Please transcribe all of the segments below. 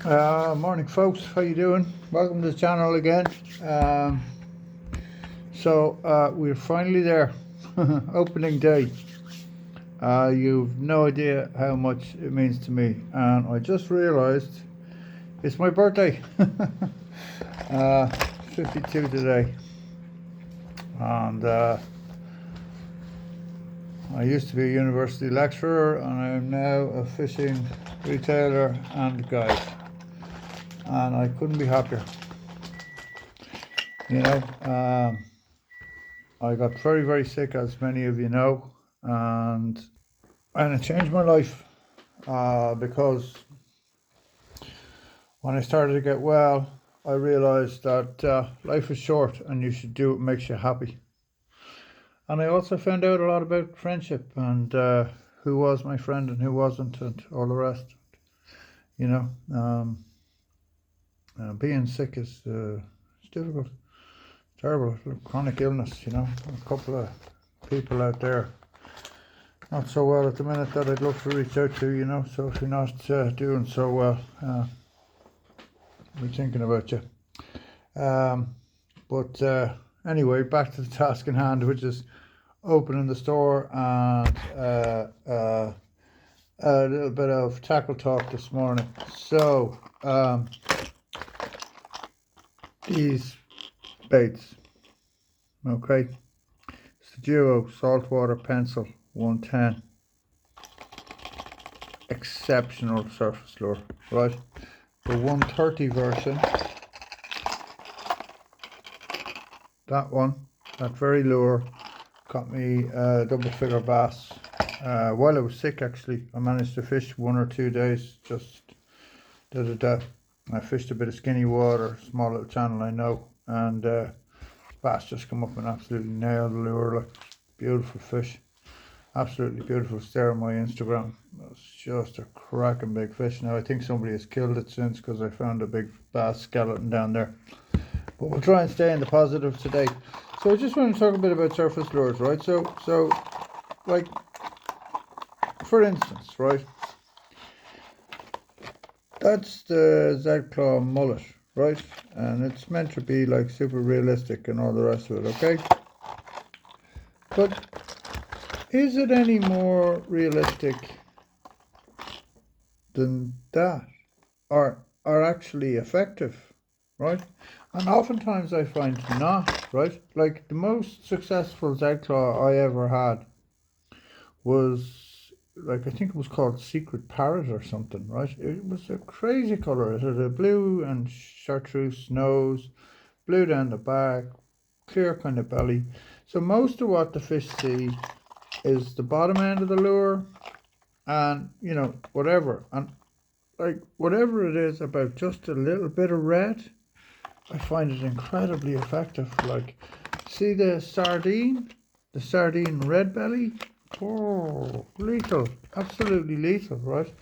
Morning folks, how you doing? Welcome to the channel again. Um, we're finally there. Opening day. You've no idea how much it means to me, and I just realised it's my birthday. uh, 52 today, and I used to be a university lecturer, and I'm now a fishing retailer and guide, and I couldn't be happier. You know, I got very, very sick, as many of you know, and it changed my life because when I started to get well, I realised that life is short and you should do what makes you happy. And I also found out a lot about friendship and who was my friend and who wasn't, and all the rest. You know, being sick is it's difficult, terrible, chronic illness. You know, a couple of people out there not so well at the minute that I'd love to reach out to, you know. So if you're not doing so well, we're thinking about you. But anyway, back to the task in hand, which is opening the store and a little bit of tackle talk this morning. So these baits, okay, it's the Duo Saltwater Pencil 110. Exceptional surface lure, right? The 130 version, that one, that very lure, got me a double figure bass. While I was sick, actually, I managed to fish 1 or 2 days, just I fished a bit of skinny water, small little channel I know, and bass just come up and absolutely nailed the lure. Like, beautiful fish, absolutely beautiful. Stare on my Instagram, it's just a cracking big fish. Now I think somebody has killed it since, because I found a big bass skeleton down there, but we'll try and stay in the positive today. So I just want to talk a bit about surface lures, right? So like, for instance, right, that's the Z-Claw mullet, right? And it's meant to be like super realistic and all the rest of it, okay? But is it any more realistic than that, or actually effective, right? And oftentimes I find not, right? Like, the most successful Z-Claw I ever had was, like, I think it was called Secret Parrot or something, right? It was a crazy colour. It had a blue and chartreuse nose, blue down the back, clear kind of belly. So most of what the fish see is the bottom end of the lure, and, you know, whatever. And like, whatever it is about just a little bit of red, I find it incredibly effective. Like, see the sardine red belly? Oh, lethal, absolutely lethal, right?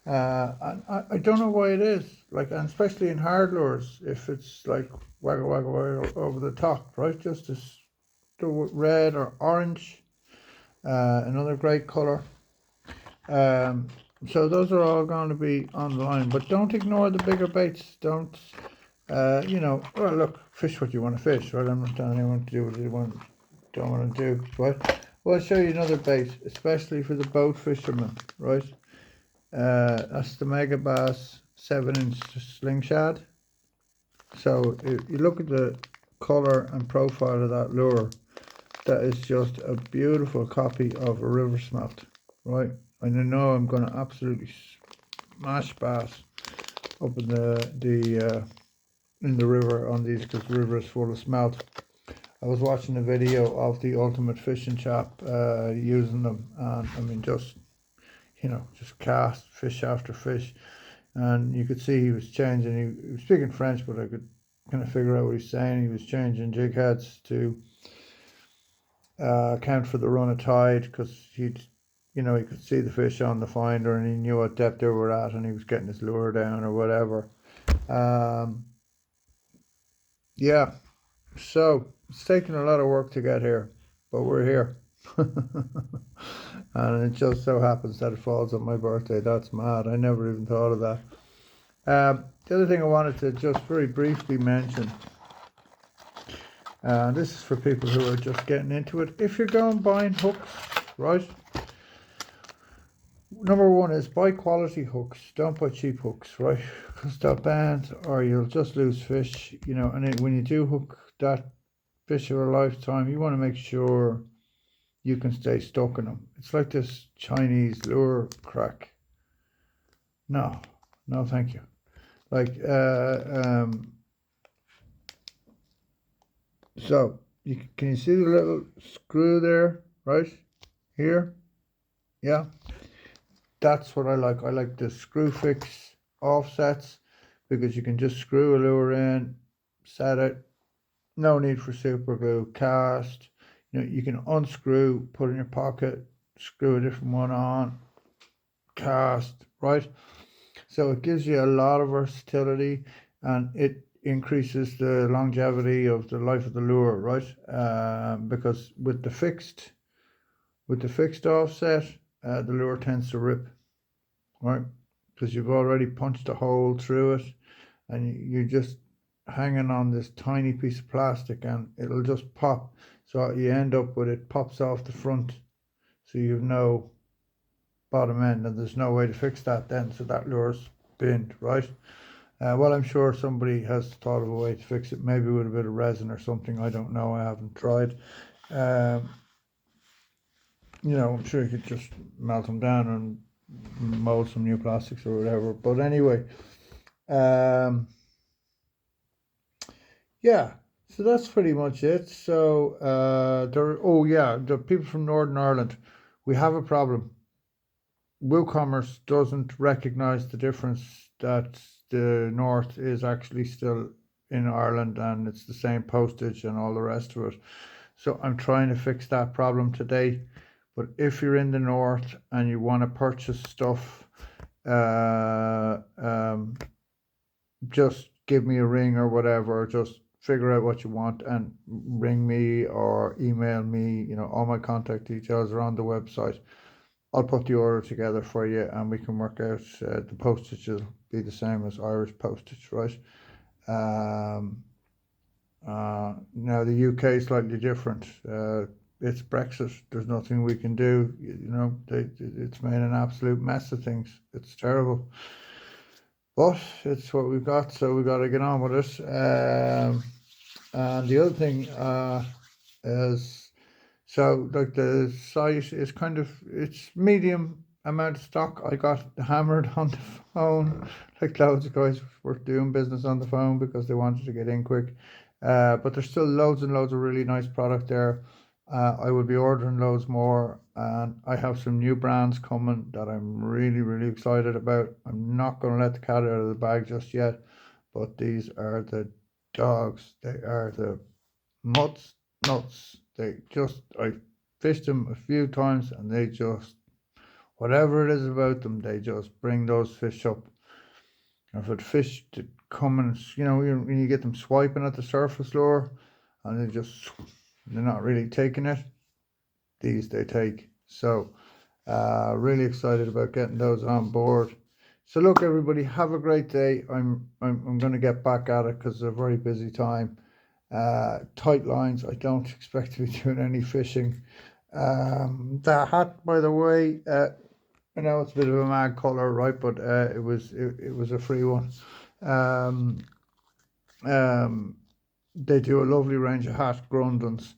And I don't know why it is, like, and especially in hard lures, if it's like waggle, waggle, waggle over the top, right? Just as the red or orange, another great color. So those are all going to be on the line, but don't ignore the bigger baits. Don't, you know, well, look, fish what you want to fish, right? I'm not telling anyone to do what they don't want to do, right? Well, I'll show you another bait, especially for the boat fishermen, right? That's the Megabass 7-inch sling shad. So if you look at the color and profile of that lure, that is just a beautiful copy of a river smelt, right? And I know I'm going to absolutely smash bass up in the river on these, because the river is full of smelt. I was watching a video of the Ultimate Fishing chap using them, and I mean, just, you know, just cast fish after fish, and you could see he was changing. He was speaking French, but I could kind of figure out what he's saying. He was changing jig heads to account for the run of tide, because you know, he could see the fish on the finder and he knew what depth they were at, and he was getting his lure down or whatever. Yeah, so it's taken a lot of work to get here, but we're here. And it just so happens that it falls on my birthday. That's mad. I never even thought of that. The other thing I wanted to just very briefly mention, this is for people who are just getting into it. If you're going buying hooks, right? Number one is buy quality hooks. Don't buy cheap hooks, right? Because they'll bend or you'll just lose fish, you know. And when you do hook that fish of a lifetime, you want to make sure you can stay stuck in them. It's like this Chinese lure crack. No, no, thank you. Like, so can you see the little screw there, right here? Yeah, that's what I like. I like the Screwfix offsets because you can just screw a lure in, set it. No need for super glue. Cast. You know, you can unscrew, put in your pocket, screw a different one on, cast. Right. So it gives you a lot of versatility, and it increases the longevity of the life of the lure, right? Because with the fixed offset, the lure tends to rip, right? Because you've already punched a hole through it, and you're just hanging on this tiny piece of plastic, and it'll just pop. So you end up with it pops off the front, so you've no bottom end, and there's no way to fix that then. So that lure's binned, right? Well, I'm sure somebody has thought of a way to fix it, maybe with a bit of resin or something. I don't know. I haven't tried. You know, I'm sure you could just melt them down and mold some new plastics or whatever. But anyway, yeah. So that's pretty much it. So oh yeah, the people from Northern Ireland, we have a problem. WooCommerce doesn't recognize the difference that the North is actually still in Ireland and it's the same postage and all the rest of it. So I'm trying to fix that problem today. But if you're in the North and you want to purchase stuff, just give me a ring or whatever. Just figure out what you want and ring me or email me. You know, all my contact details are on the website. I'll put the order together for you and we can work out the postage will be the same as Irish postage, right? Now the UK is slightly different. It's Brexit. There's nothing we can do. You know, it's made an absolute mess of things. It's terrible. But it's what we've got, so we've got to get on with it. And the other thing is, so like the size is kind of, it's medium amount of stock. I got hammered on the phone, like loads of guys were doing business on the phone because they wanted to get in quick. But there's still loads and loads of really nice product there. I will be ordering loads more, and I have some new brands coming that I'm really, really excited about. I'm not going to let the cat out of the bag just yet, but these are the dogs. They are the nuts. They just, I fished them a few times, and they just, whatever it is about them, they just bring those fish up. And for the fish to come and, you know, when you get them swiping at the surface lure, and they're not really taking it. These they take. So really excited about getting those on board. So look, everybody, have a great day. I'm going to get back at it because it's a very busy time. Tight lines. I don't expect to be doing any fishing. The hat, by the way, I know it's a bit of a mad color, right? But it was a free one. They do a lovely range of hat Grundens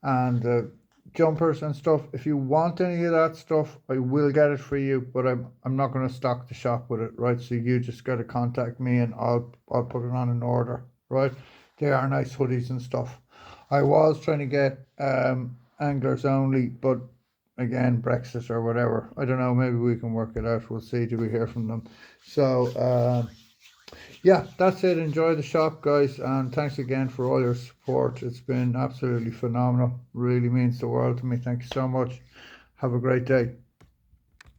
and jumpers and stuff. If you want any of that stuff, I will get it for you, but I'm not going to stock the shop with it, right? So you just got to contact me and I'll put it on an order, right? They are nice hoodies and stuff. I was trying to get anglers only, but again, Brexit or whatever. I don't know. Maybe we can work it out. We'll see. Do we hear from them? So. Yeah, that's it. Enjoy the shop, guys, and thanks again for all your support. It's been absolutely phenomenal. Really means the world to me. Thank you so much. Have a great day.